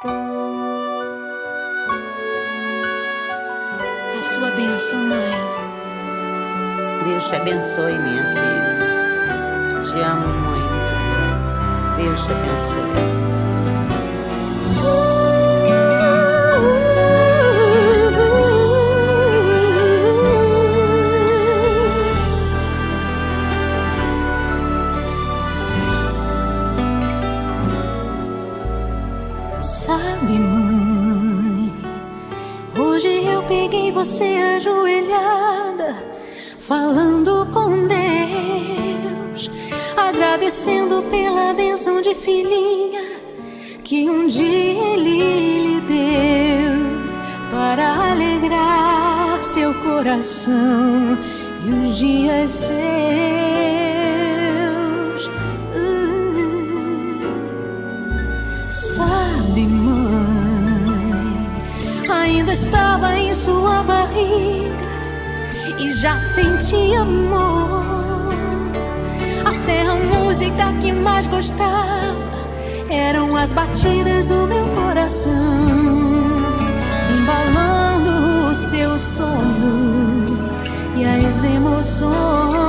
A sua bênção, mãe. Deus te abençoe, minha filha. Te amo muito. Deus te abençoe. Sabe, mãe, hoje eu peguei você ajoelhada, falando com Deus, agradecendo pela bênção de filhinha que um dia Ele lhe deu, para alegrar seu coração e os dias seus. Sabe, mãe, ainda estava em sua barriga e já sentia amor. Até a música que mais gostava eram as batidas do meu coração, embalando o seu sono e as emoções.